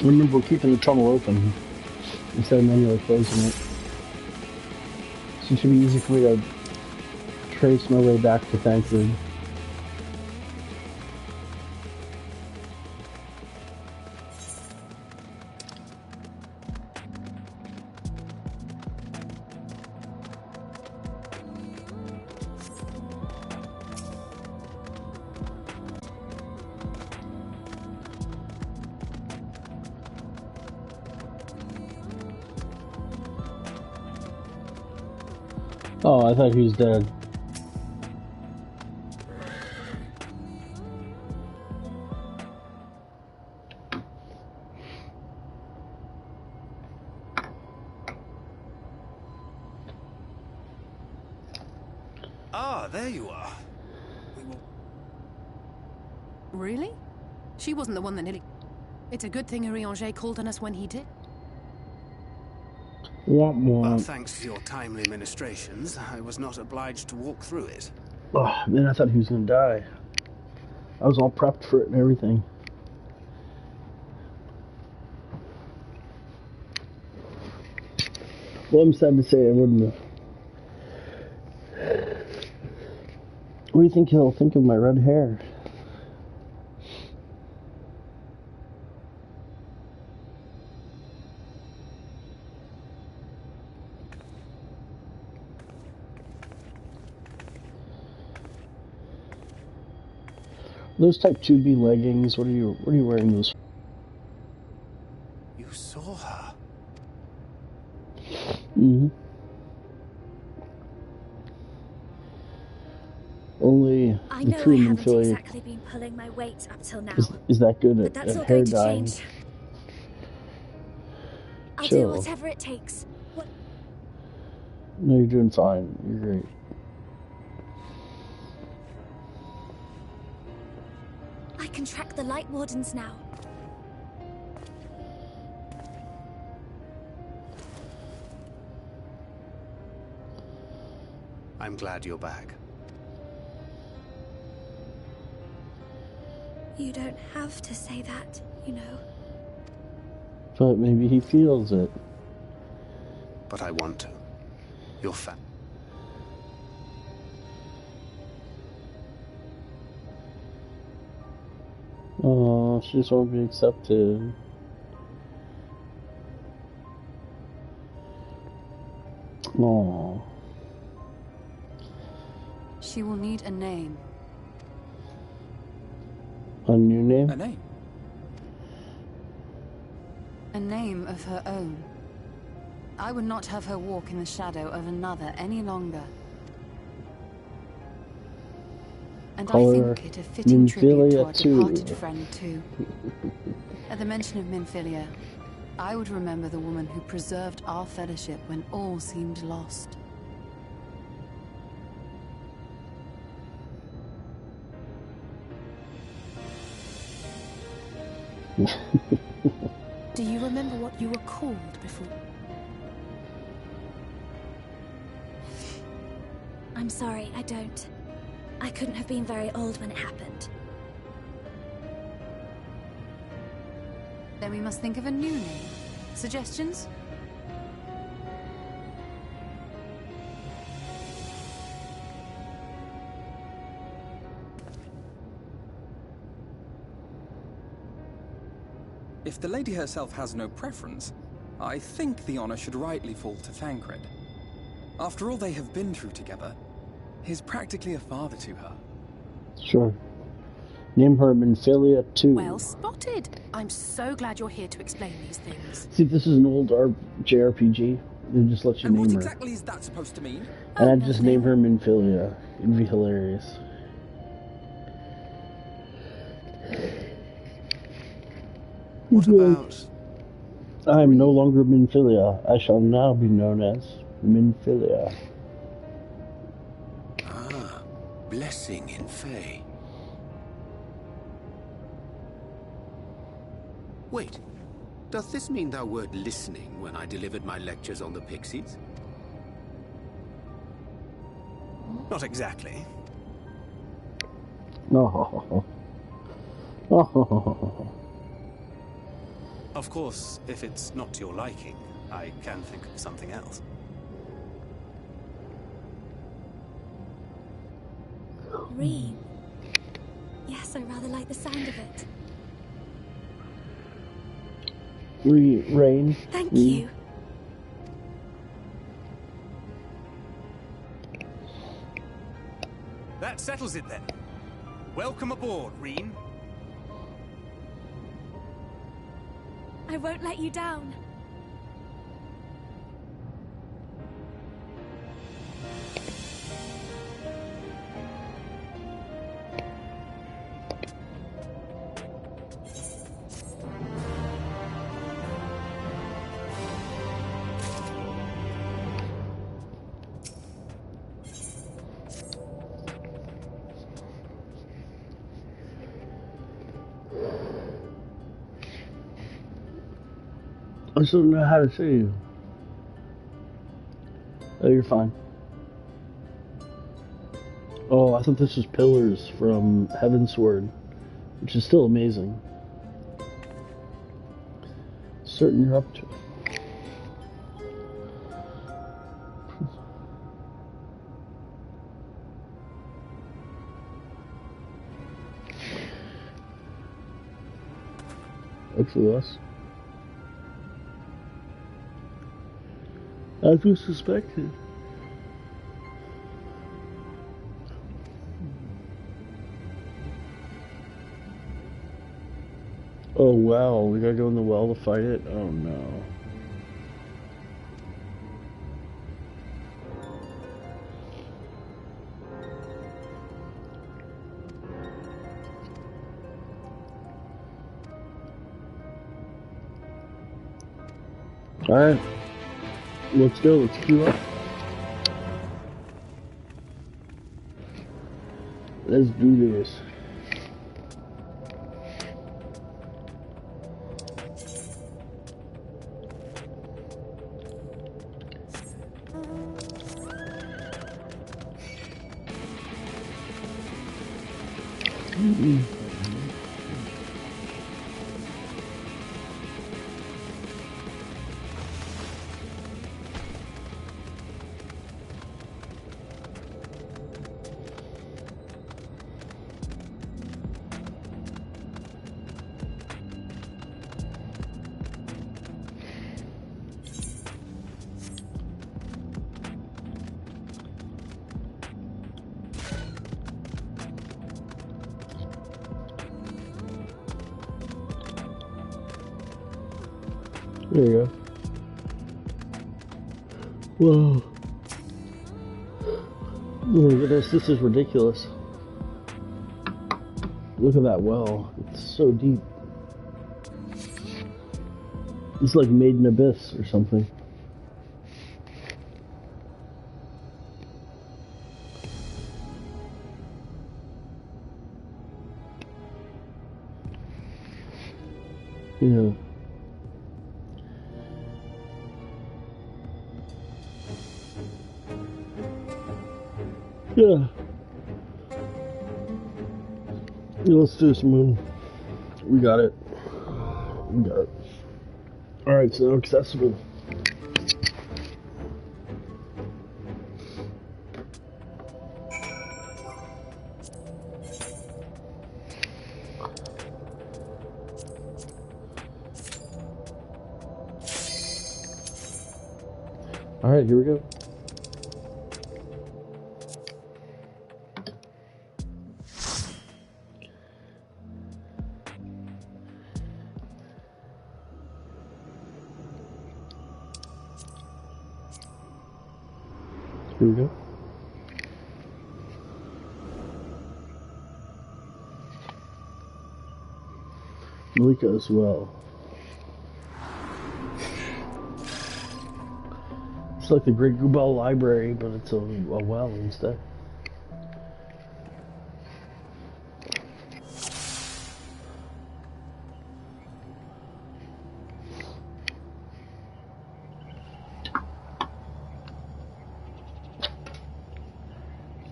Remember, we're keeping the tunnel open instead of manually closing it. So it should be easy for me to trace my way back to Thancred. Oh, I thought he was dead. Ah, there you are. Really? She wasn't the one that nearly... It's a good thing Urianger called on us when he did. Well, thanks to your timely ministrations, I was not obliged to walk through it. Oh, man, I thought he was gonna die. I was all prepped for it and everything. Well, I'm sad to say I wouldn't have. What do you think he'll think of my red hair? Those type 2B leggings, what are you wearing those for? You saw her? Mm-hmm. Only I the know true I haven't Minfilia exactly been pulling my weight up till now. is that good but at that's all hair going to dyeing. change. I'll Chill. do whatever it takes. No, you're doing fine. You're great. I can track the Light Wardens now. I'm glad you're back. You don't have to say that, you know. But maybe he feels it. But I want to. You're fat. Oh, she just won't be accepted. Oh. She will need a name. A new name? A name? A name of her own. I would not have her walk in the shadow of another any longer. And Call I her think it a fitting tribute to Minfilia our too. departed friend too. At the mention of Minfilia, I would remember the woman who preserved our fellowship when all seemed lost. Do you remember what you were called before? I'm sorry, I don't. I couldn't have been very old when it happened. Then we must think of a new name. Suggestions? If the lady herself has no preference, I think the honor should rightly fall to Thancred. After all they have been through together, he's practically a father to her. Sure. Name her Minfilia too. Well spotted. I'm so glad you're here to explain these things. See, this is an old JRPG. It just lets you And name what her. exactly is that supposed to mean? And I'd just name her Minfilia. It'd be hilarious. What about... I'm no longer Minfilia. I shall now be known as Minfilia. Ah, blessing in Fae. Wait, doth this mean thou wert listening when I delivered my lectures on the Pixies? Not exactly. Oh. Oh. Of course, if it's not to your liking, I can think of something else. Reed. Yes, I rather like the sound of it. Rain. Thank you. That settles it then. Welcome aboard, Reen. I won't let you down. I just don't know how to say you. Oh, you're fine. Oh, I thought this was Pillars from Heavensward, which is still amazing. Certain you're up to. Actually, us. As we suspected. Oh wow, we gotta go in the well to fight it? Oh no. Alright. Let's go, let's queue up. Let's do this. There you go. Whoa. Oh my goodness, this is ridiculous. Look at that well. It's so deep. It's like made in abyss or something. Yeah. Yeah. Let's do this, Moon. We got it. We got it. Alright, so accessible. Alright, here we go. Here we go. Malikah as well. It's like the Great Gubal Library, but it's a well instead.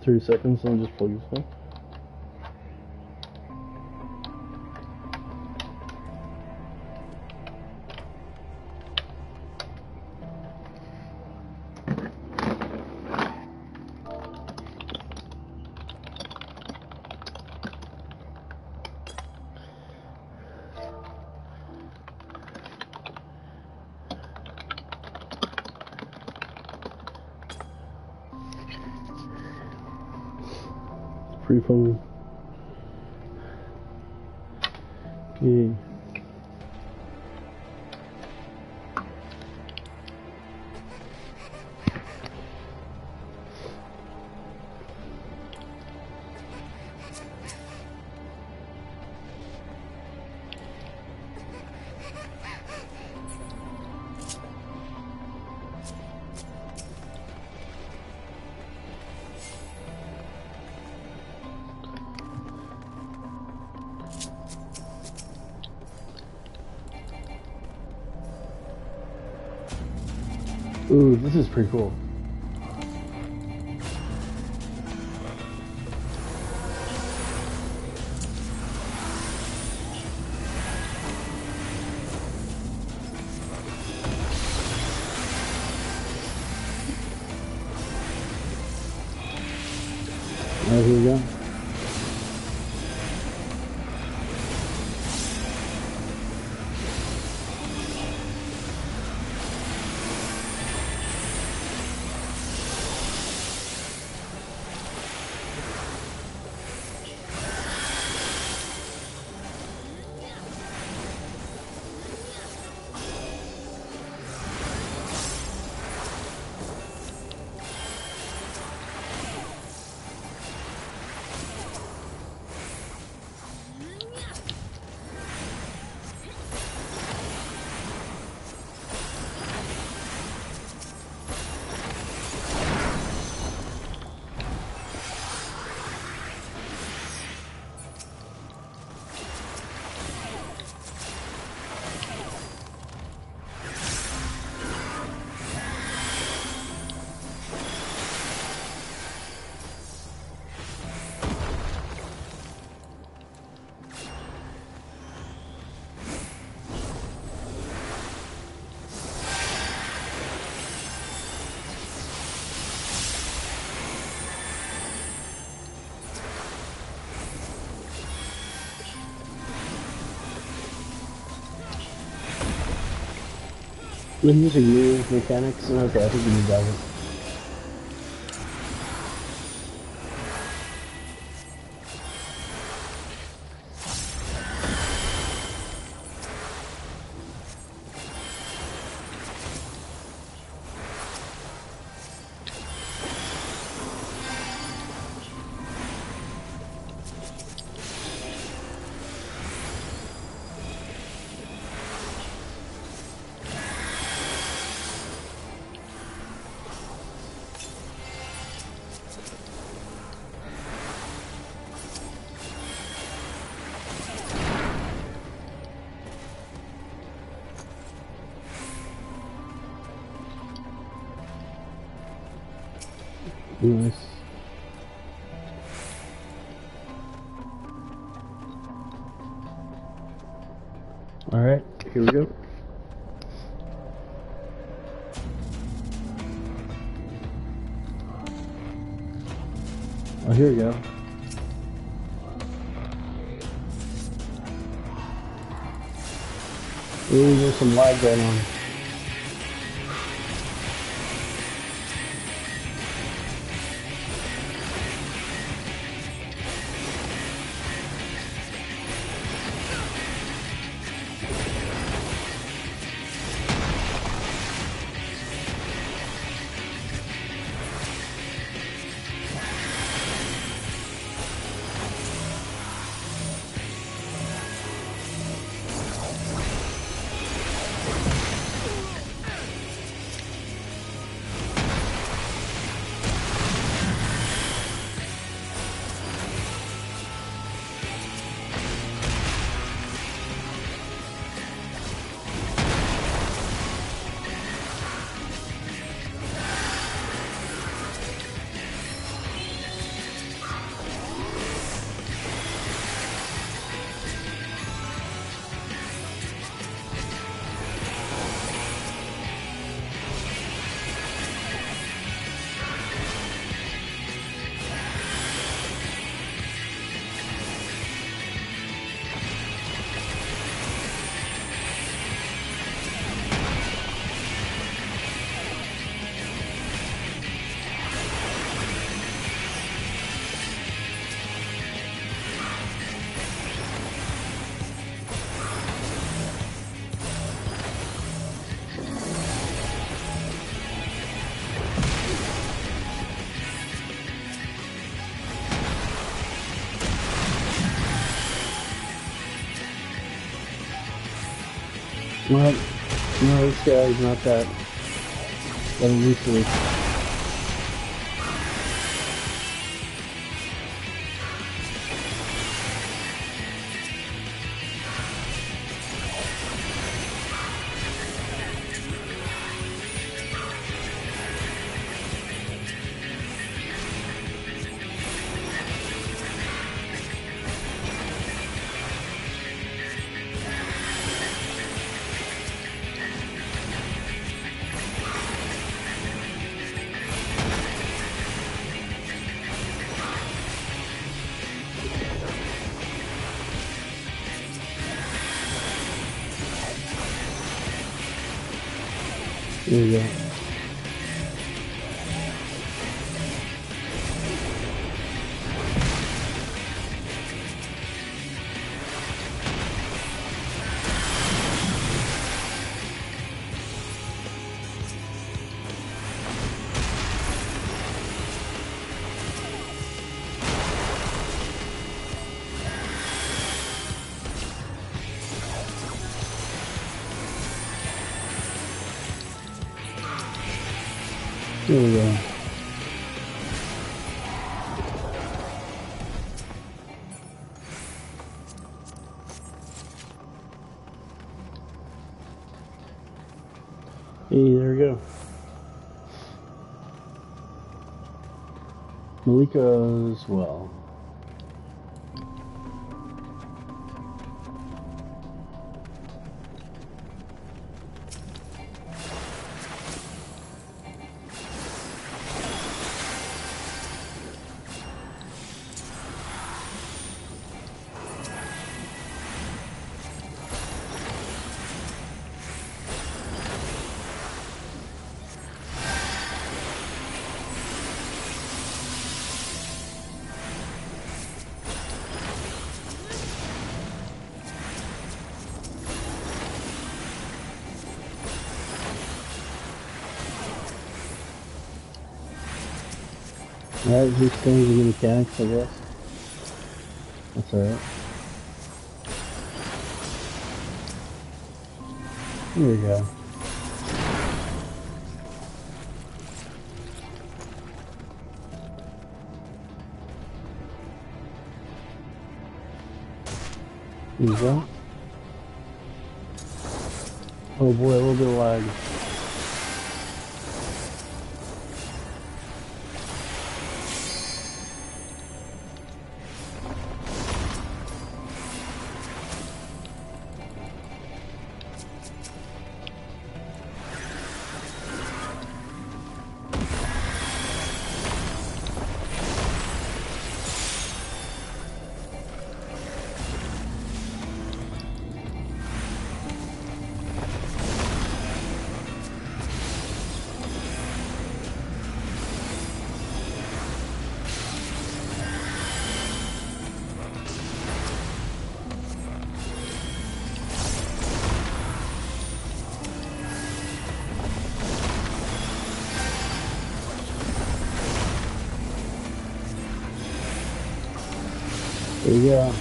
Three seconds, and just plug this in. Free phone. Okay. Ooh, this is pretty cool. Alright, here we go. We're using new mechanics. Okay, I think we need that one. Nice. Alright, here we go. Oh, here we go. Ooh, there's some lag going on. Well, no, this guy's not that elusive. There you go. There we go. Hey, there we go. Malikah as well. Alright, he's changing the mechanics, I guess. That's alright. Here we go. Here we go. Oh boy, a little bit of lag. There you go.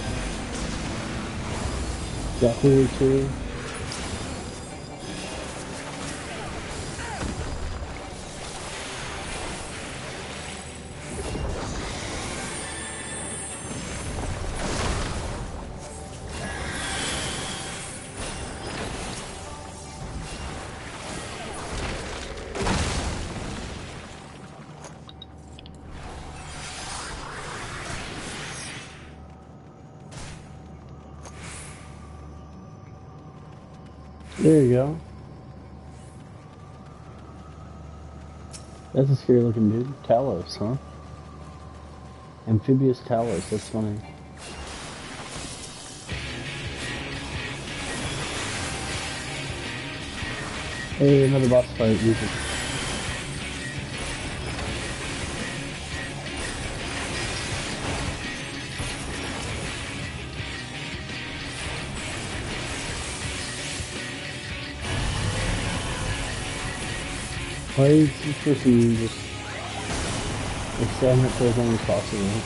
Got clear too. There you go. That's a scary looking dude. Talos, huh? Amphibious Talos, that's funny. Hey, another boss fight music. Why is this person just extend it for as long as possible?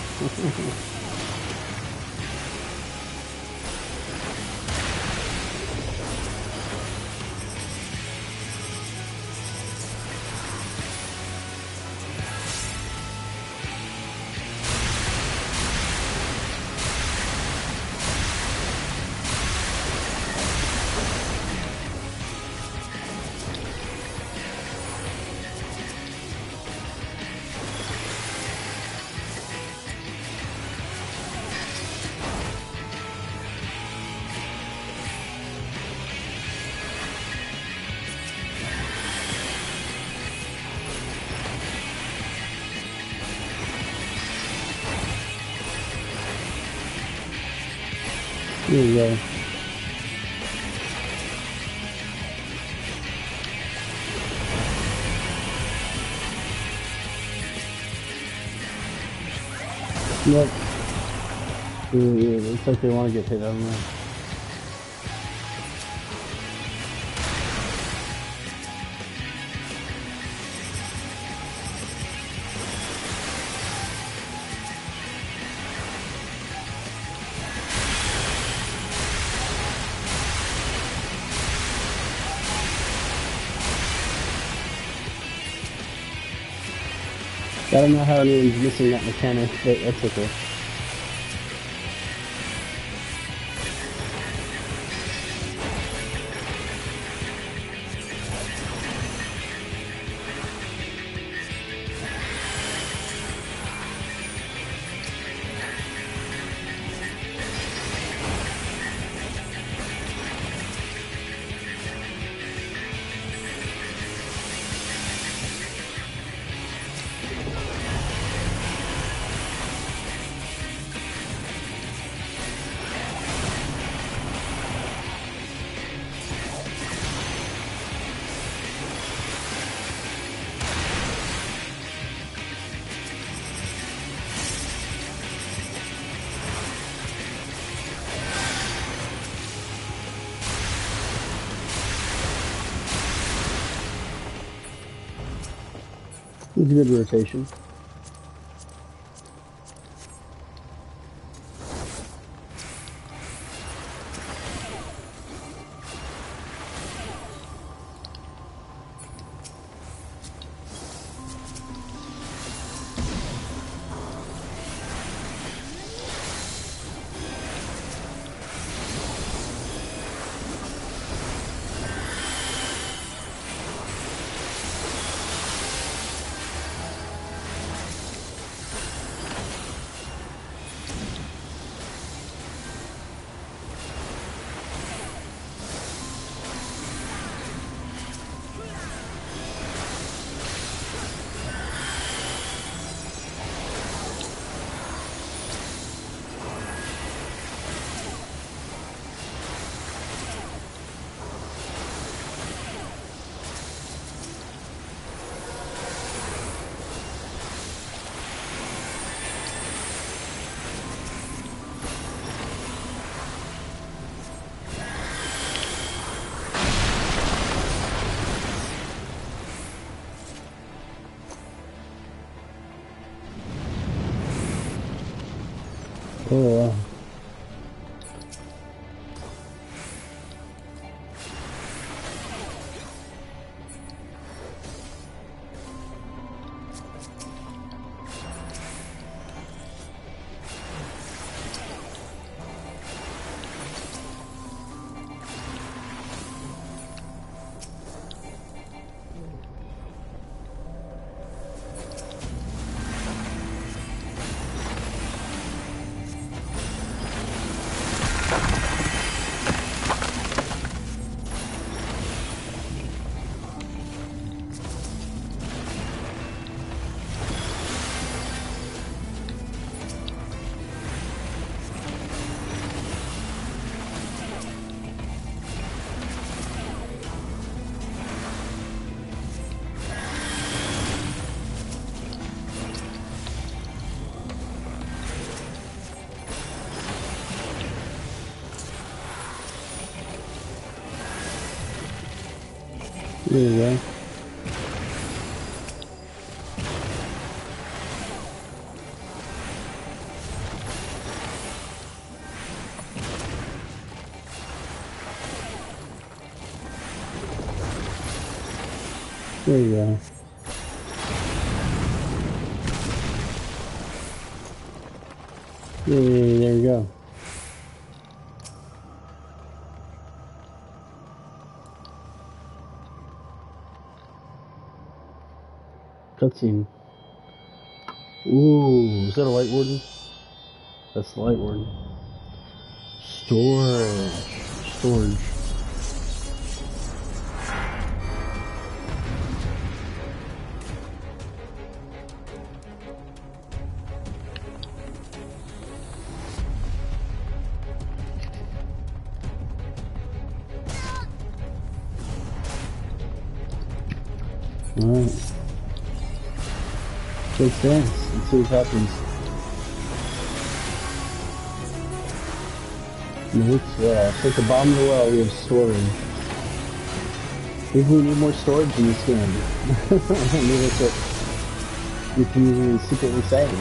Here we go. Yep. Ooh, yeah, looks like they want to get hit, I don't know. I don't know how anyone's missing that mechanic, but that's okay. It's a good rotation. Oh, wow. There you go. There you go. Yay, there you go. Cutscene. Ooh, is that a light warden? That's the light warden. Storage. Alright. Let's dance and see what happens. Yeah, it's like the bottom of the well, we have storage. Maybe we need more storage in this game. Maybe that's what your community is secretly saying.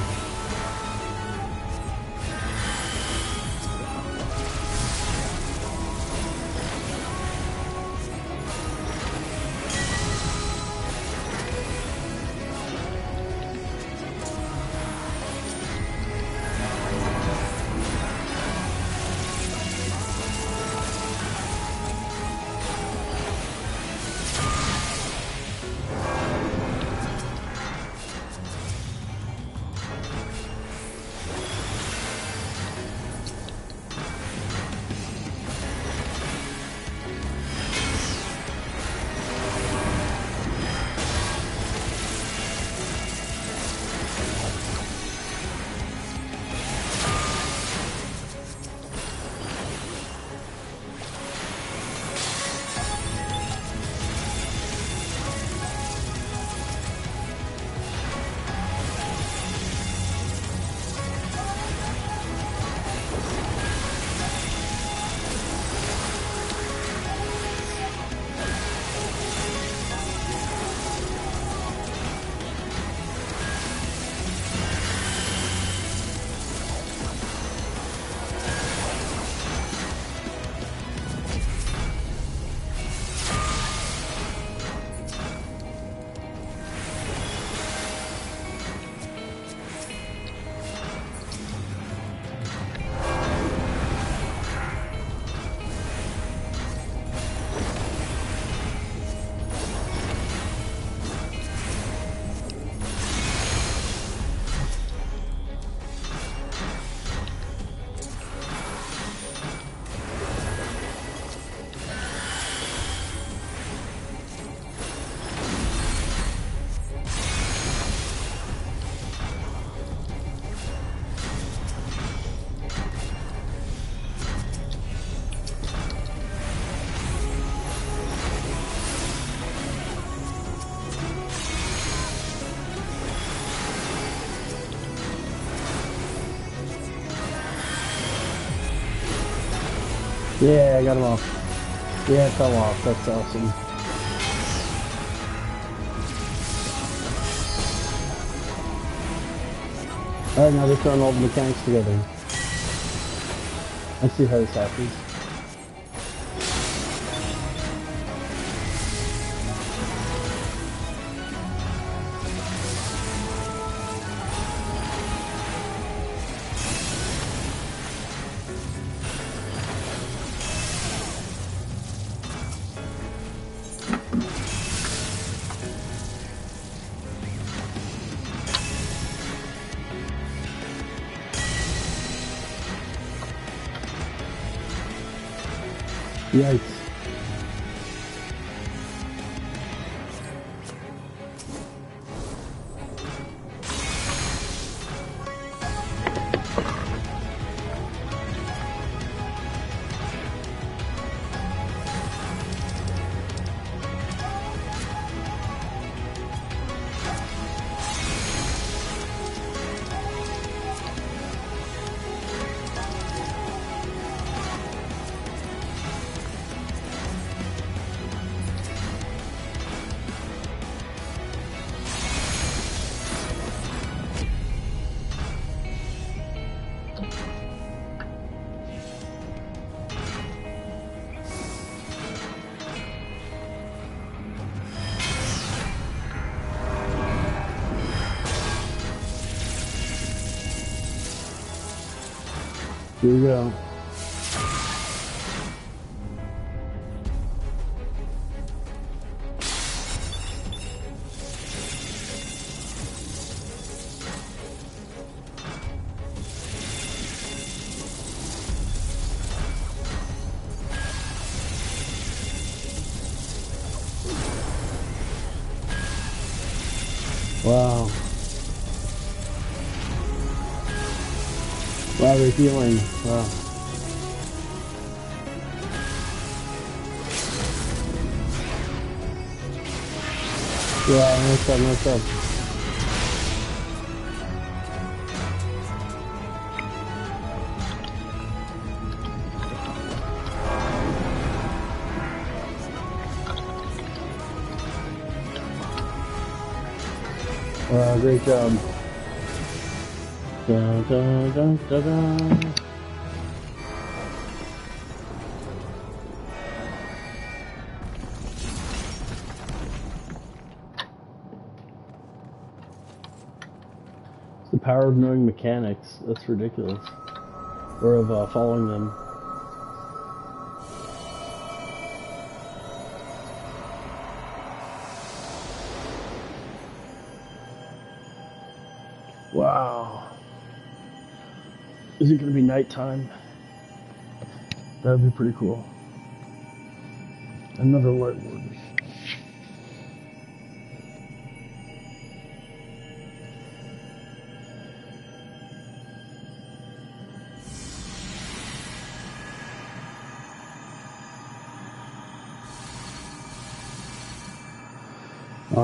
Yeah, I got him off. Yeah, it fell off. That's awesome. Alright, now they're throwing all the mechanics together. Let's see how this happens. Yikes. Here we go. Wow. Wow, they're healing. Wow. Yeah, nice job, nice job. Wow, great job. Da, da, da, da, da. The power of knowing mechanics. That's ridiculous. Or of following them. Wow. Is it going to be nighttime? That would be pretty cool. Another light one.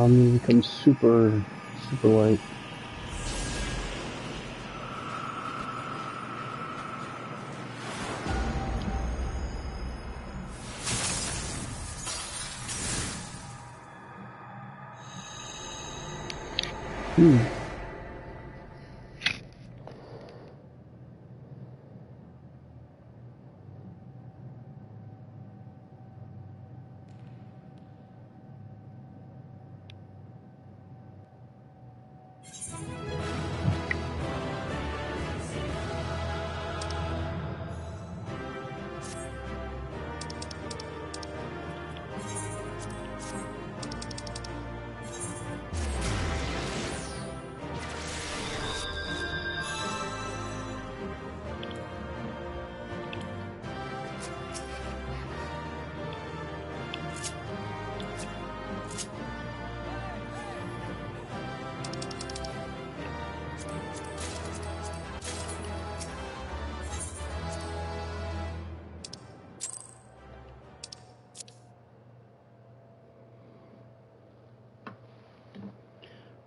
It becomes super light.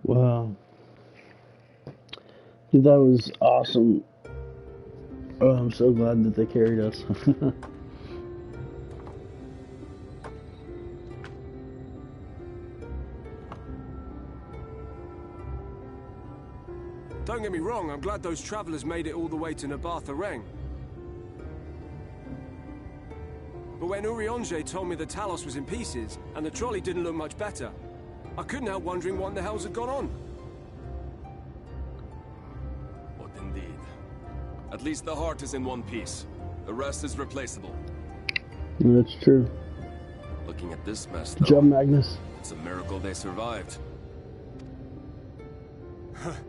Wow. Dude, that was awesome. Oh, I'm so glad that they carried us. Don't get me wrong, I'm glad those travelers made it all the way to Nabatha Reng. But when Urianger told me the Talos was in pieces, and the trolley didn't look much better, I couldn't help wondering what in the hell's had gone on. What indeed. At least the heart is in one piece. The rest is replaceable. That's true. Looking at this mess, Good though, job, Magnus. it's a miracle they survived.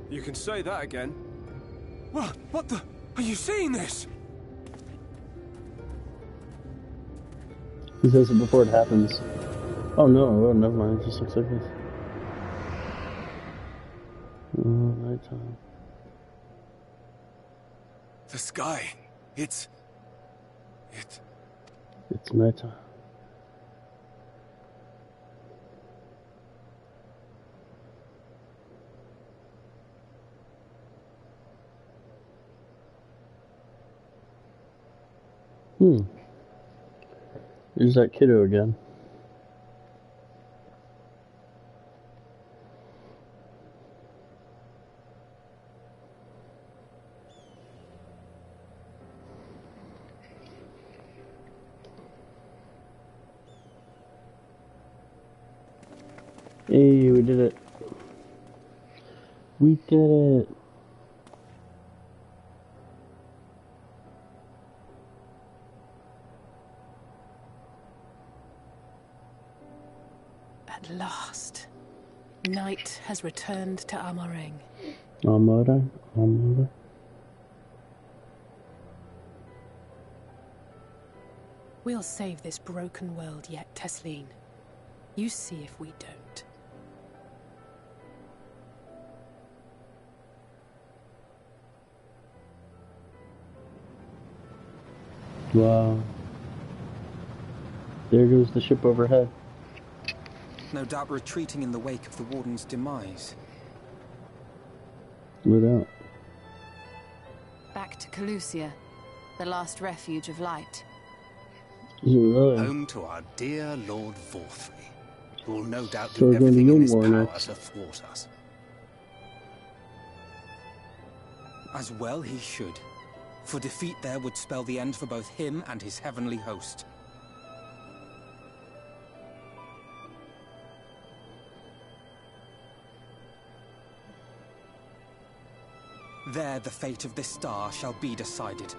You can say that again. What the? Are you seeing this? He says it before it happens. Oh no, oh, never mind, it just looks like this. Oh, nighttime. The sky, it's nighttime. There's that kiddo again. Hey, we did it. We did it. At last, night has returned to Amareng. Amara. We'll save this broken world yet, Tesleen. You see if we don't. Wow. There goes the ship overhead. no doubt retreating in the wake of the Warden's demise. No doubt. Back to Calusia, the last refuge of light. Is it really? Home to our dear Lord Vorthry, who will no doubt So do we're going to everything in his Yulmore power next. to thwart us. As well he should, for defeat there would spell the end for both him and his heavenly host. There the fate of this star shall be decided.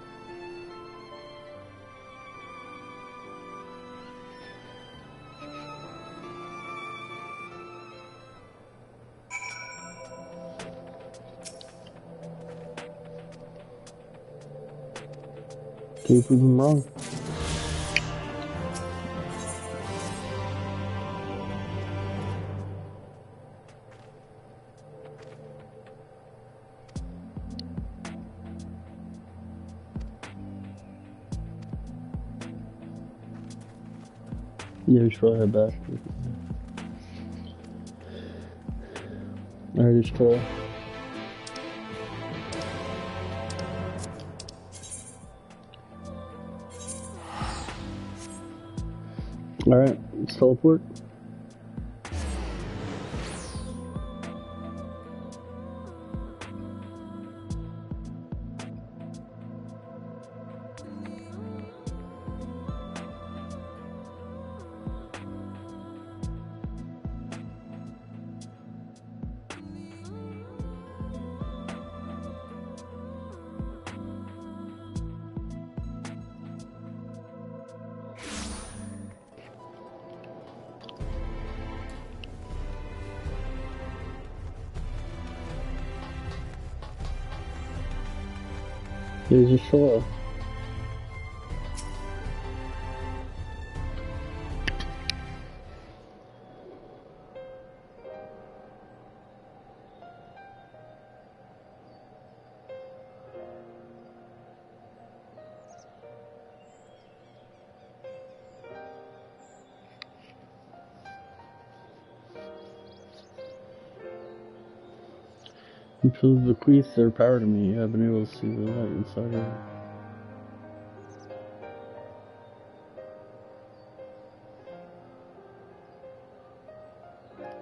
Can't prove them wrong. Yeah, we should probably head back. Alright, it's cool. Alright, let's teleport. There's a shore. Until the bequeath their power to me, I've been able to see the light inside her.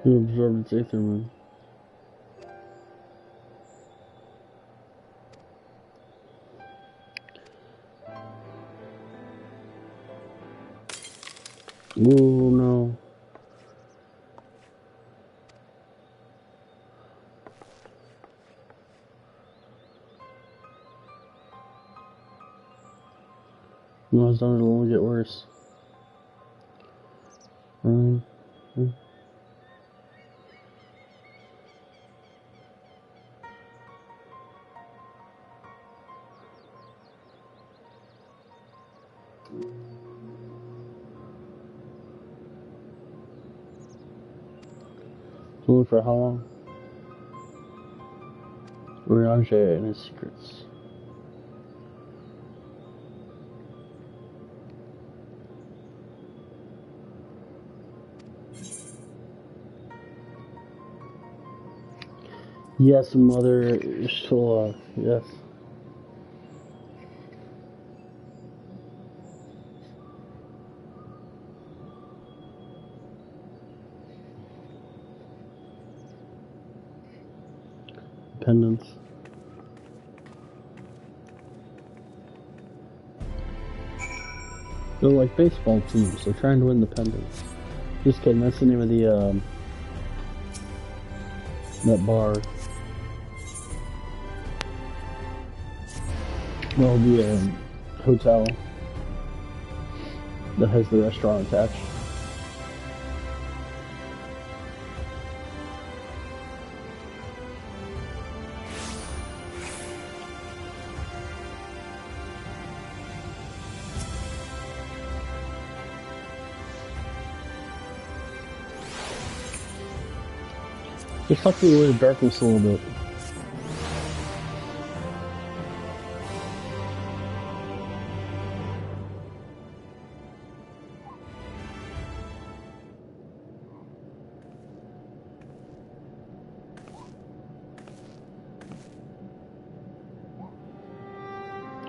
Who absorbed its aether moon? Oh no. No, it's not, it'll only get worse. Run. Only for how long? Riange and his secrets. Yes, mother Shola, yes. Pendants. They're like baseball teams, they're trying to win the pendants. Just kidding, that's the name of the, that bar. Well, the hotel that has the restaurant attached. Just talk to me away the darkness a little bit.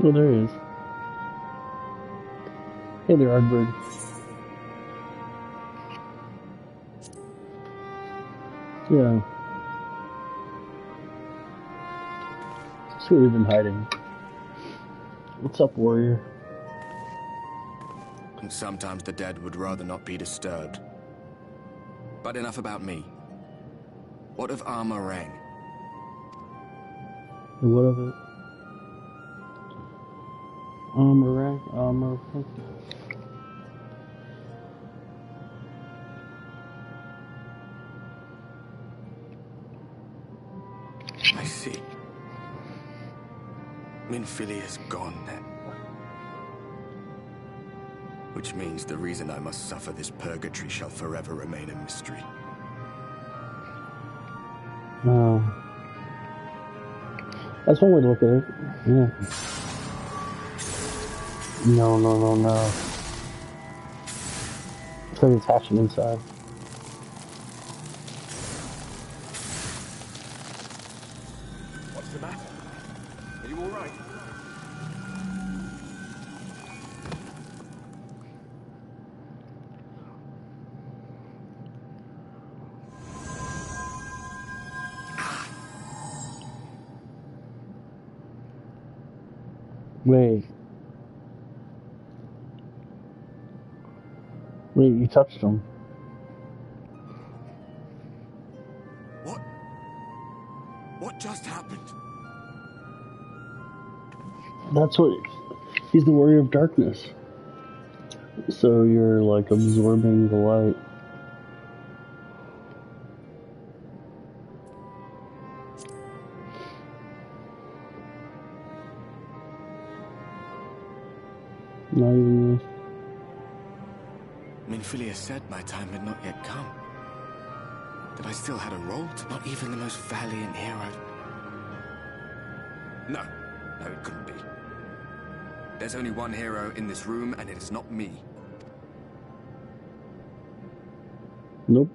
Oh, there he is. Hey there, Ardbird. Yeah. That's where we've been hiding. What's up, warrior? And sometimes the dead would rather not be disturbed. But enough about me. What of Armorang? And what of it? Armor. I see. Minfilia's gone then. Which means the reason I must suffer this purgatory shall forever remain a mystery. That's one way to look at it. Yeah. No. It's like attaching inside. What's the matter? Are you all right? Wait, you touched him. What just happened? That's what... He's the warrior of darkness. So you're, like, absorbing the light. Not even this. Minfilia said my time had not yet come. That I still had a role to not even the most valiant hero. No, it couldn't be. There's only one hero in this room, and it is not me. Nope.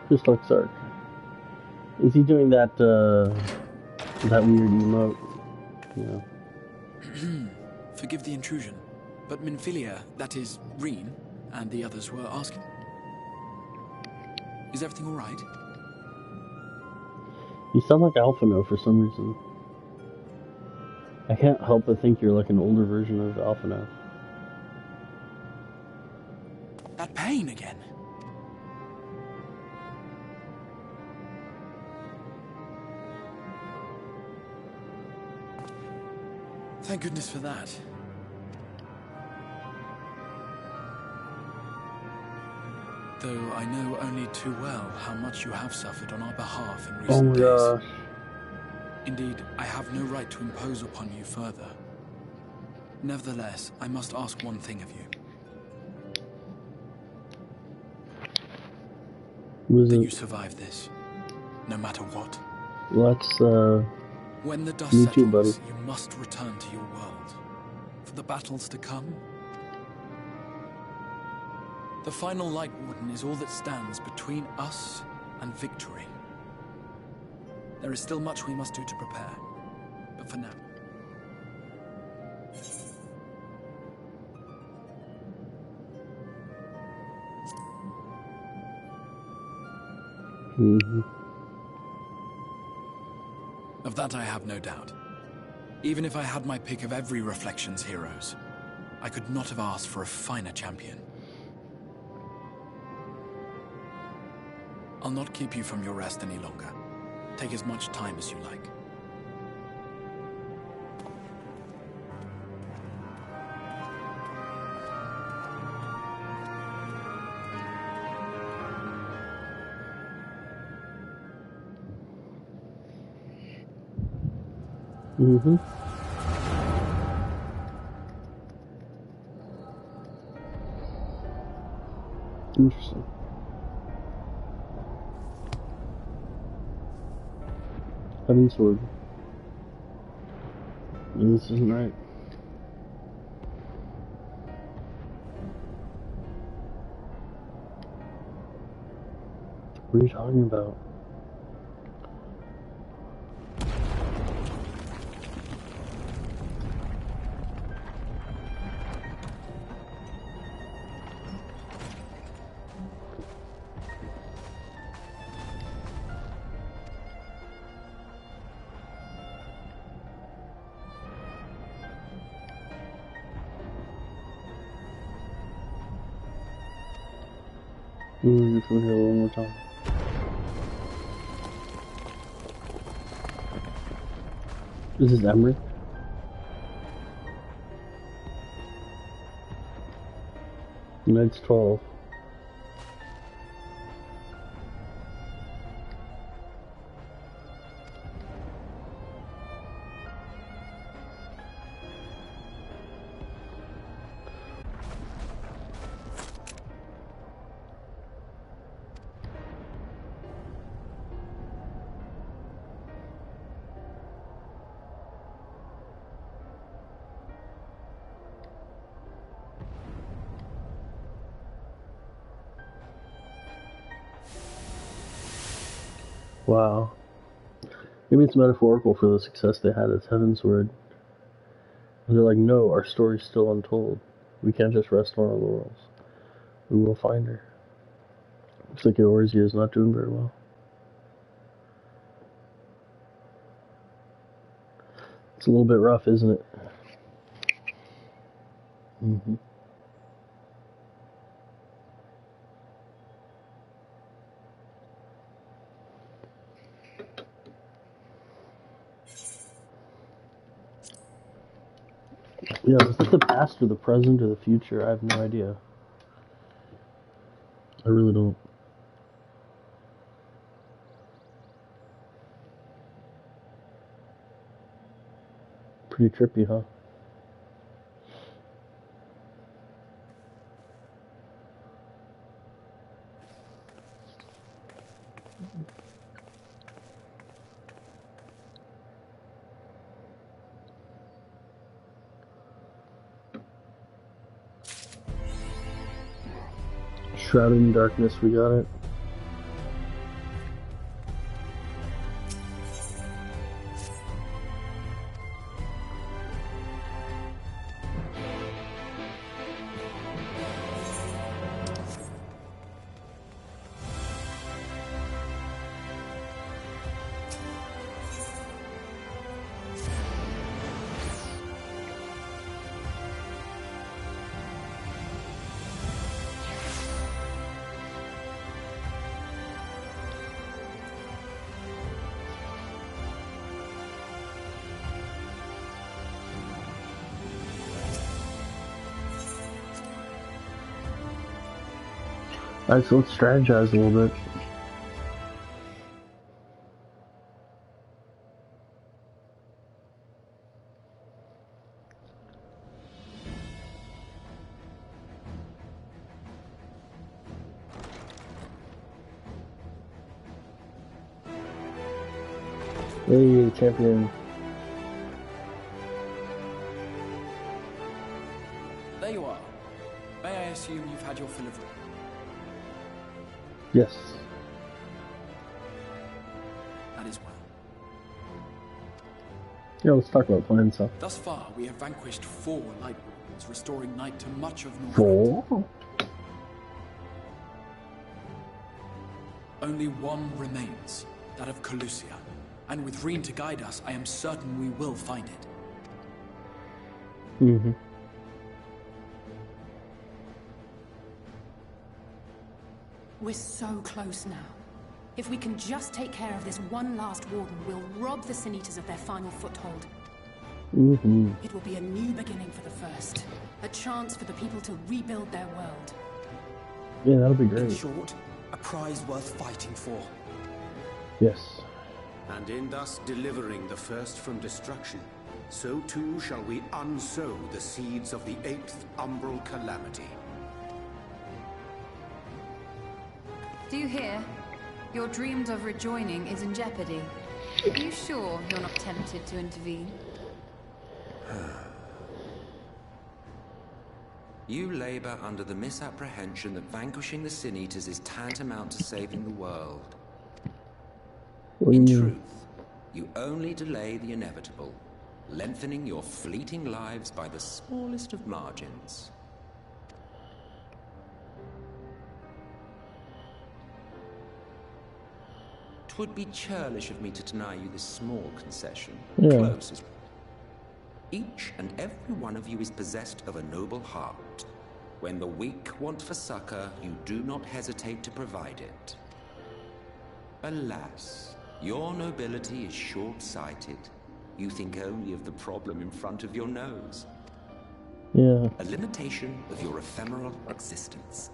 Just like Sark. Is he doing that, that weird emote? Yeah. Forgive the intrusion, but Minfilia, that is, Reen, and the others were asking. Is everything all right? You sound like Alphino for some reason. I can't help but think you're like an older version of Alphino. That pain again. Thank goodness for that. Though I know only too well how much you have suffered on our behalf in recent days. Gosh. Indeed, I have no right to impose upon you further. Nevertheless, I must ask one thing of you. That you survive this, no matter what. Let's, When the dust me settles, too, buddy. you must return to your world. For the battles to come. The final Light Warden is all that stands between us and victory. There is still much we must do to prepare. But for now... Of that I have no doubt. Even if I had my pick of every Reflections heroes, I could not have asked for a finer champion. I'll not keep you from your rest any longer. Take as much time as you like. Interesting. Cutting sword. This isn't right. What are you talking about? Move from here one more time. This is Emery. Knight's 12. Wow. Maybe it's metaphorical for the success they had at Heavensward. And they're like, no, our story's still untold. We can't just rest on our laurels. We will find her. Looks like Eorzea is not doing very well. It's a little bit rough, isn't it? Mm-hmm. Yeah, is that the past or the present or the future? I have no idea. I really don't. Pretty trippy, huh? Shrouded in Darkness, we got it. Alright, so let's strategize a little bit. Hey, champion. There you are. May I assume you've had your fill of... Yes. That is well. Yeah, let's talk about playing stuff. Thus far, we have vanquished 4 Light Wardens, restoring Night to much of North. 4? Only one remains, that of Calusia. And with Reen to guide us, I am certain we will find it. Mm-hmm. We're so close now. If we can just take care of this one last warden, we'll rob the Sin Eaters of their final foothold. Mm-hmm. It will be a new beginning for the First. A chance for the people to rebuild their world. Yeah, that'll be great. In short, a prize worth fighting for. Yes. And in thus delivering the First from destruction, so too shall we unsow the seeds of the 8th umbral calamity. Do you hear? Your dreams of rejoining is in jeopardy. Are you sure you're not tempted to intervene? You labor under the misapprehension that vanquishing the Sin Eaters is tantamount to saving the world. In truth, you only delay the inevitable, lengthening your fleeting lives by the smallest of margins. Twould be churlish of me to deny you this small concession. Close as... Each and every one of you is possessed of a noble heart. When the weak want for succor, you do not hesitate to provide it. Alas, your nobility is short-sighted. You think only of the problem in front of your nose. Yeah. A limitation of your ephemeral existence.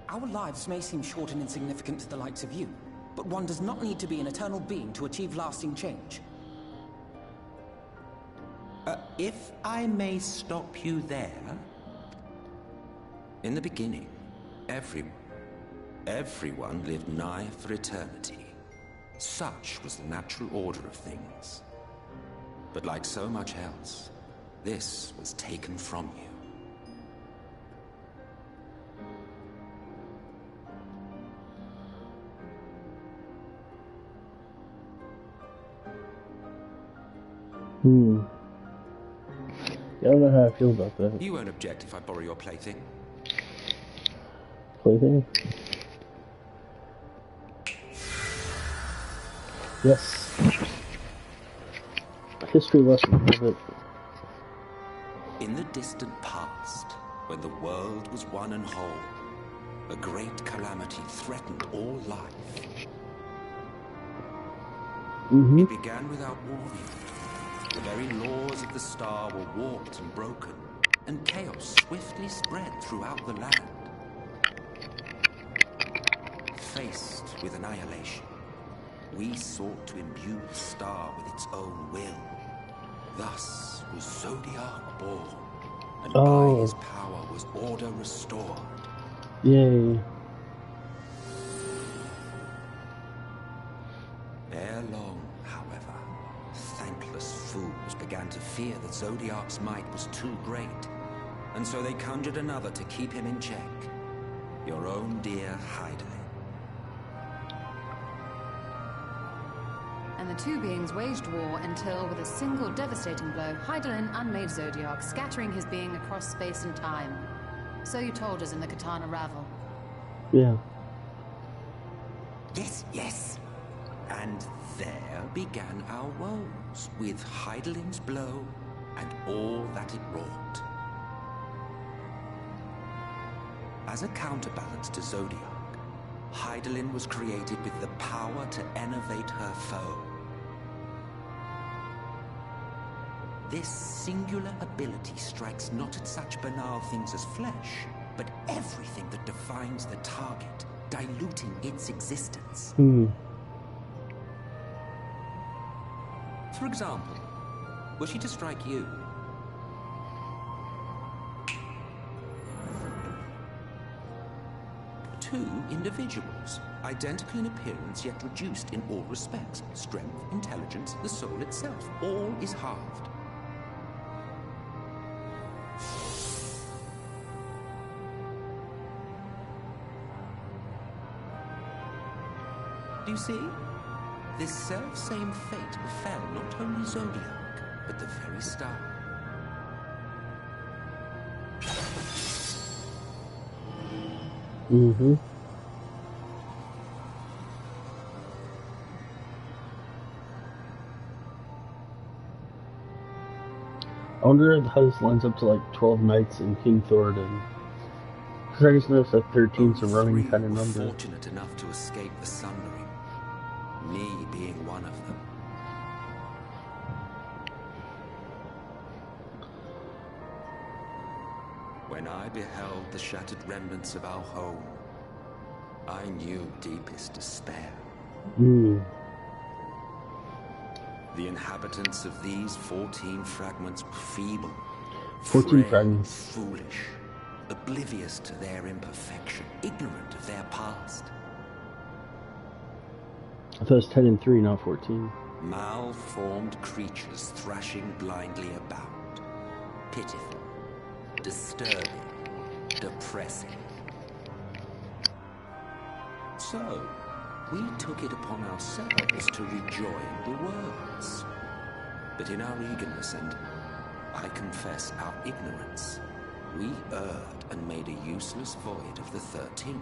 Our lives may seem short and insignificant to the likes of you, but one does not need to be an eternal being to achieve lasting change. If I may stop you there... In the beginning, everyone lived nigh for eternity. Such was the natural order of things. But like so much else, this was taken from you. Yeah, I don't know how I feel about that. You won't object if I borrow your plaything? Plaything? Yes. History lesson, love it. In the distant past, when the world was one and whole, a great calamity threatened all life. It began without warning. The very laws of the star were warped and broken, and chaos swiftly spread throughout the land. Faced with annihilation, we sought to imbue the star with its own will. Thus was Zodiac born, and by his power was order restored. Yay. Ere long, however, thankless fools began to fear that Zodiac's might was too great, and so they conjured another to keep him in check. Your own dear Hydaelyn. And the two beings waged war until, with a single devastating blow, Hydaelyn unmade Zodiac, scattering his being across space and time. So you told us in the Katana Ravel. Yeah. Yes, yes. And there began our woes, with Hydaelyn's blow and all that it wrought. As a counterbalance to Zodiac, Hydaelyn was created with the power to enervate her foe. This singular ability strikes not at such banal things as flesh, but everything that defines the target, diluting its existence. For example, were she to strike you? Two individuals, identical in appearance yet reduced in all respects. Strength, intelligence, the soul itself, all is halved. Do you see? This self-same fate befell not only Zodiac, but the very star. I wonder how this lines up to like 12 Knights in King Thoradin. Because I just noticed that 13's a running kind of number. Fortunate enough to escape the Sundering, me being one of them. When I beheld the shattered remnants of our home, I knew deepest despair. The inhabitants of these 14 fragments were feeble, 14 frail, fragments. Foolish, oblivious to their imperfection, ignorant of their past. I thought it was 10 and 3, not 14. Malformed creatures thrashing blindly about. Pitiful, disturbing, depressing. So, we took it upon ourselves to rejoin the worlds. But in our eagerness and, I confess, our ignorance, we erred and made a useless void of the 13th.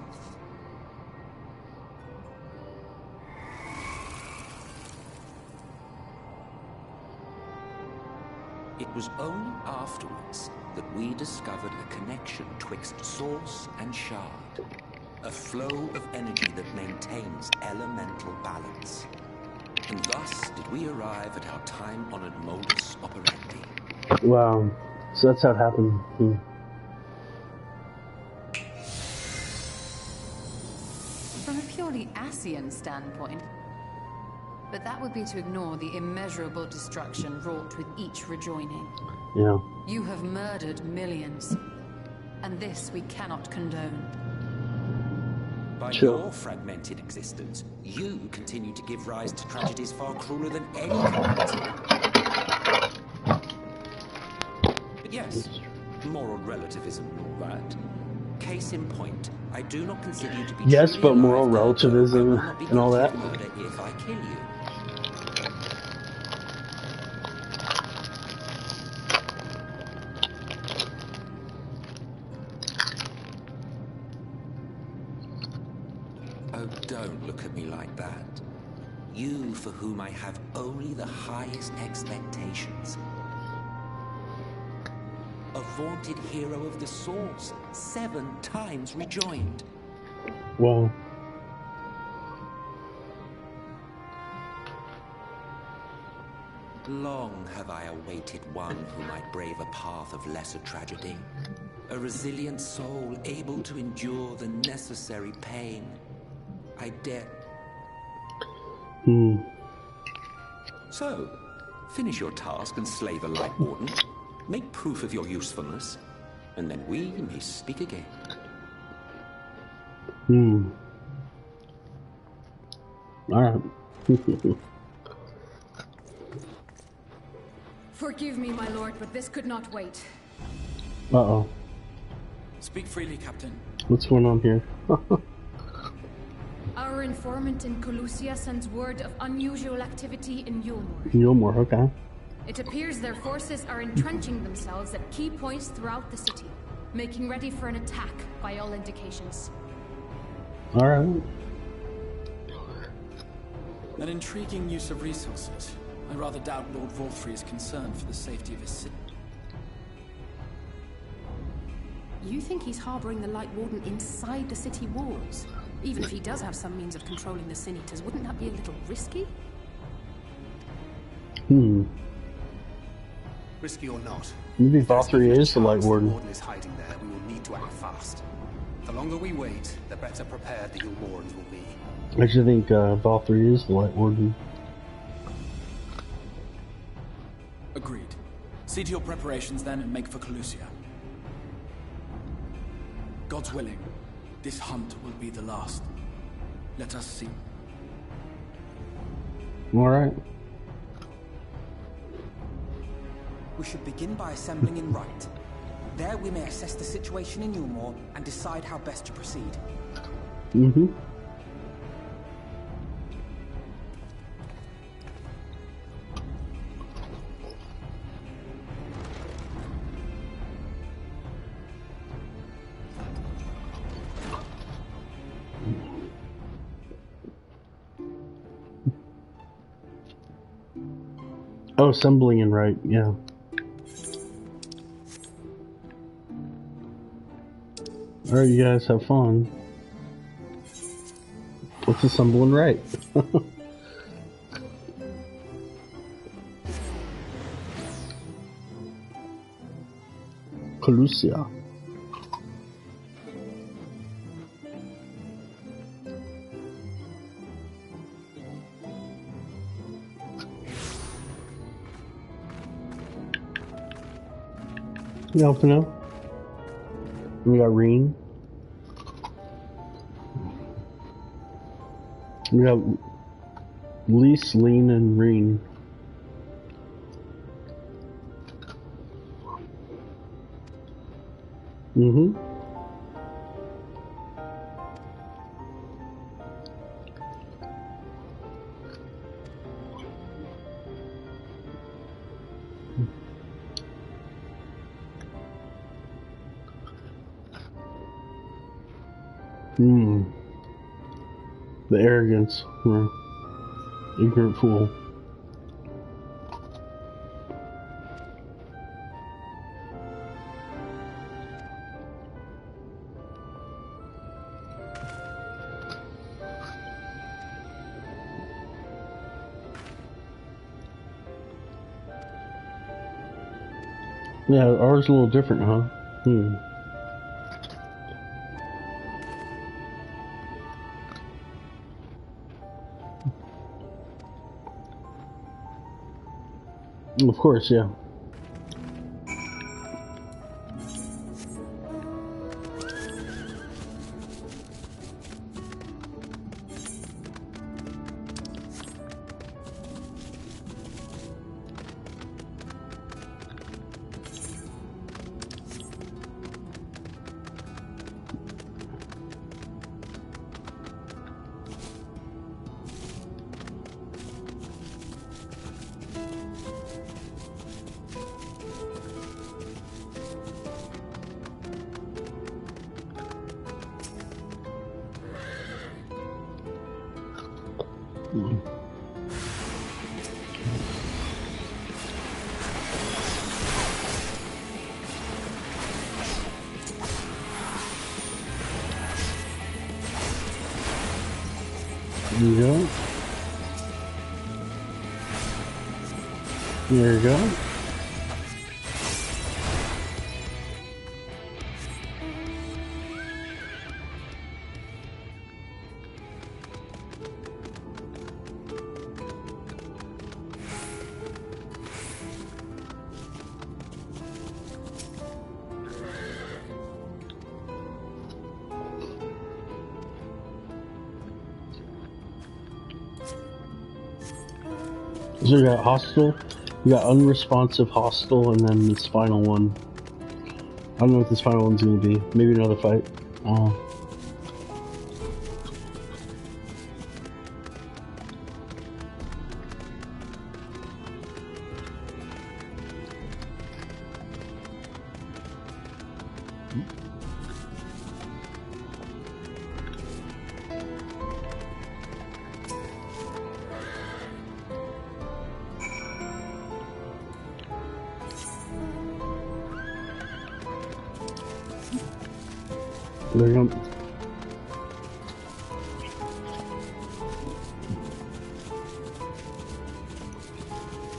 It was only afterwards that we discovered a connection twixt source and shard. A flow of energy that maintains elemental balance. And thus did we arrive at our time-honored modus operandi. Wow. So that's how it happened. From a purely Asian standpoint, but that would be to ignore the immeasurable destruction wrought with each rejoining. Yeah. You have murdered millions, and this we cannot condone. By your fragmented existence, you continue to give rise to tragedies far crueler than any community. But yes, moral relativism and all that. Case in point, I do not consider you to be yes, but moral relativism and all that. If I kill you. Oh, don't look at me like that. You, for whom I have only the highest expectations. A vaunted hero of the Source, 7 times rejoined. Wow. Long have I awaited one who might brave a path of lesser tragedy. A resilient soul able to endure the necessary pain. I dare. So, finish your task and slay the Light Warden. Make proof of your usefulness, and then we may speak again. Alright. Forgive me, my lord, but this could not wait. Uh-oh. Speak freely, Captain. What's going on here? Our informant in Colusia sends word of unusual activity in Yulmore. Yulmore, okay. It appears their forces are entrenching themselves at key points throughout the city, making ready for an attack by all indications. Alright. An intriguing use of resources. I rather doubt Lord Vorthry is concerned for the safety of his city. You think he's harboring the Light Warden inside the city walls? Even if he does have some means of controlling the Sin Eaters, wouldn't that be a little risky? Risky or not. Maybe Vorthry is the Light Warden. The Warden is hiding there. We will need to act fast. The longer we wait, the better prepared the Yulmorans will be. I actually think Vorthry is the Light Warden. Agreed. See to your preparations then and make for Colusia. God's willing, this hunt will be the last. Let us see. Alright. We should begin by assembling in Right. There we may assess the situation in Yulmore and decide how best to proceed. Oh, assembling and right, yeah. Alright, you guys have fun. Let's assemble and right. Colusia. Yeah, for now. We got Reen. We Lease, lean, and green. Mm-hmm. The arrogance. Ignorant fool. Yeah, ours is a little different, huh? Of course, yeah. There you go. There you go. So you got hostile, you got unresponsive, hostile, and then this final one. I don't know what this final one's gonna be. Maybe another fight. There you go.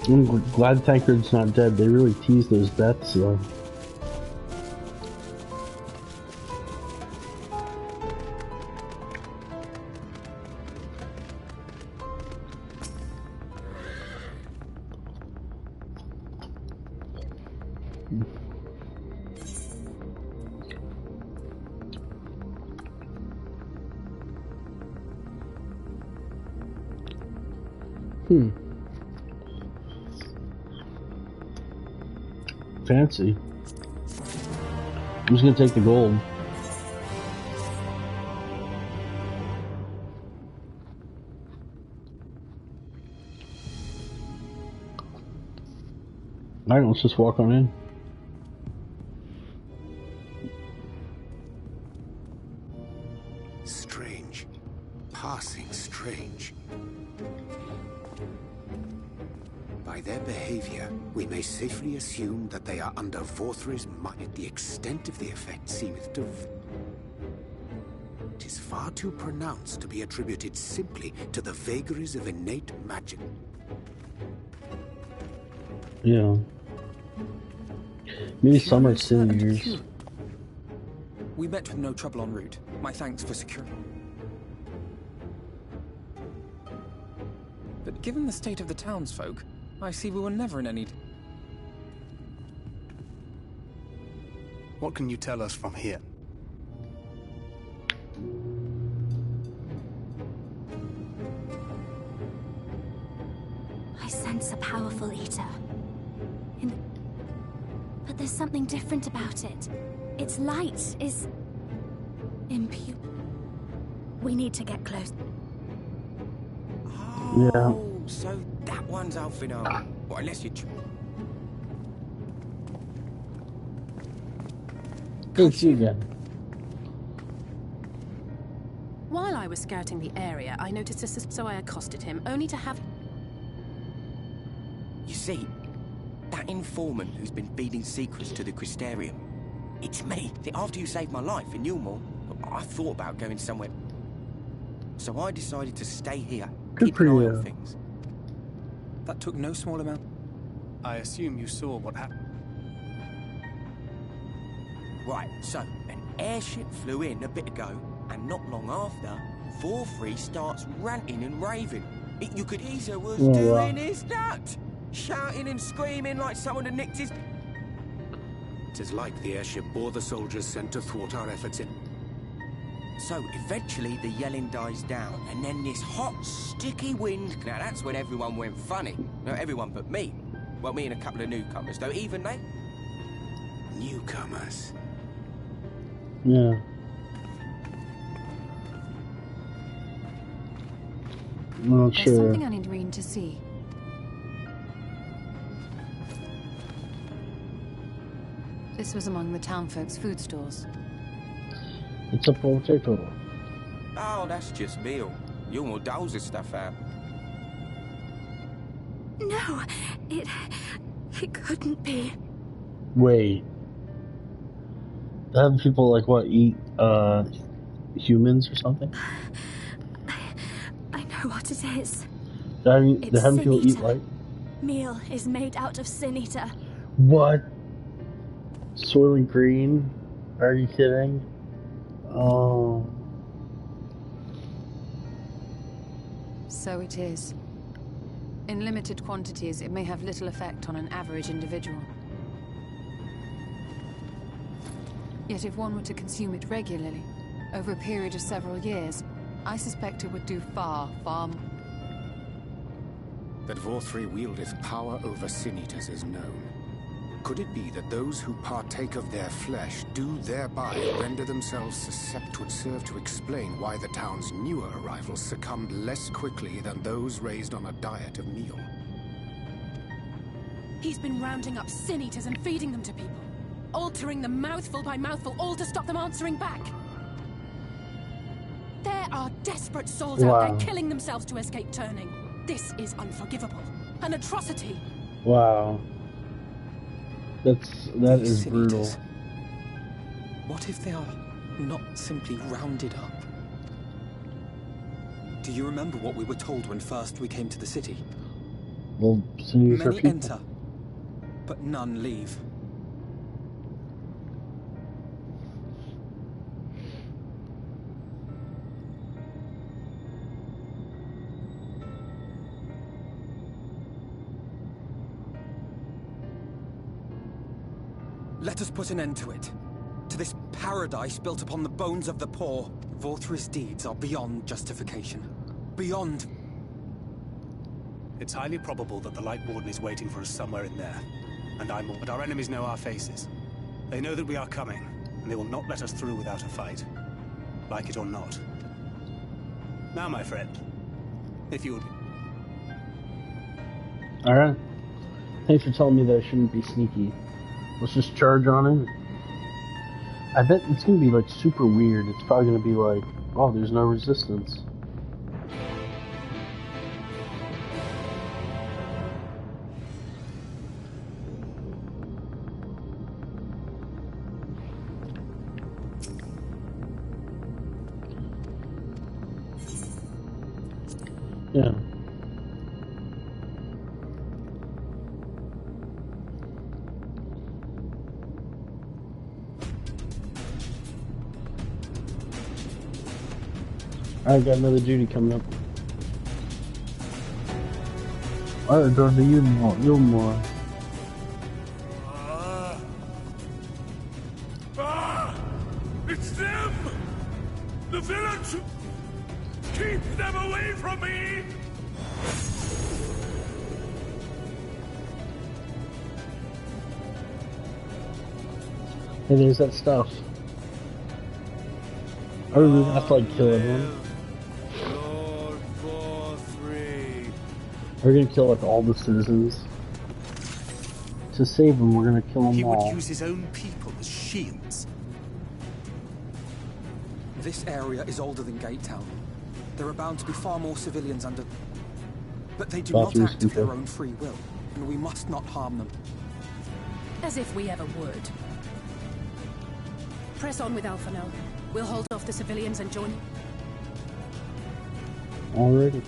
I'm glad Tancred's not dead. They really teased those deaths, though. Fancy. I'm just gonna take the gold. Alright, let's just walk on in. Strange. Passing strange. By their behavior, we may safely assume that they are under Vorthre's might. The extent of the effect seemeth to... It is far too pronounced to be attributed simply to the vagaries of innate magic. Yeah. Maybe some are seniors. We met with no trouble en route. My thanks for security. But given the state of the townsfolk, I see we were never in any... What can you tell us from here? once a powerful eater. But there's something different about it. Its light is impure. We need to get close. Oh, so that one's Alfino. Well, unless you... It's you again. While I was scouting the area, I noticed a so I accosted him, only to have... You see, that informant who's been feeding secrets to the Crystarium, it's me. After you saved my life in Newmore, I thought about going somewhere. So I decided to stay here, keep an eye on things. That took no small amount. I assume you saw what happened. Right, so an airship flew in a bit ago, and not long after, 4-3 starts ranting and raving. You could hear was doing his nut, shouting and screaming like someone had nicked his... Tis like the airship bore the soldiers sent to thwart our efforts in... So eventually the yelling dies down, and then this hot, sticky wind... Now that's when everyone went funny. No, everyone but me. Well, me and a couple of newcomers, though even they... Newcomers? Yeah. I'm not There's sure. something I need Reen to see. This was among the townfolk's food stores. It's a potato. Oh, that's just meal. You'll more doles this stuff out. No, it couldn't be. Wait. Have people like what eat humans or something? I know what it is. They're having people eat like Meal is made out of Sin Eater. what? Soylent Green? Are you kidding? Oh. So it is. In limited quantities, it may have little effect on an average individual. Yet if one were to consume it regularly, over a period of several years, I suspect it would do far, far more. That Vorthri wieldeth power over Sin-Eaters is known. Could it be that those who partake of their flesh do thereby render themselves susceptible? Would serve to explain why the town's newer arrivals succumbed less quickly than those raised on a diet of meal. He's been rounding up Sin-Eaters and feeding them to people. Altering them mouthful by mouthful, all to stop them answering back. There are desperate souls out there killing themselves to escape turning. This is unforgivable. An atrocity. Wow. That is brutal. What if they are not simply rounded up? Do you remember what we were told when first we came to the city? Well, many enter, but none leave. Let us put an end to it. To this paradise built upon the bones of the poor. Vorthri's deeds are beyond justification. Beyond... It's highly probable that the Light Warden is waiting for us somewhere in there. But our enemies know our faces. They know that we are coming, and they will not let us through without a fight. Like it or not. Now, my friend, if you would... Alright. Thanks for telling me that I shouldn't be sneaky. Let's just charge on it. I bet it's gonna be like super weird. It's probably gonna be like, oh, there's no resistance. Yeah. Alright, got another duty coming up. Alright, go to you more. It's them! The villains! Keep them away from me! Hey, there's that stuff. Are we gonna have to like kill everyone? We're gonna kill like all the citizens. To save them, we're gonna kill them He all. would use his own people as shields. This area is older than Gatetown. There are bound to be far more civilians under... But they do not act of their own free will, and we must not harm them. As if we ever would. Press on with Alpha now. We'll hold off the civilians and join... Alrighty.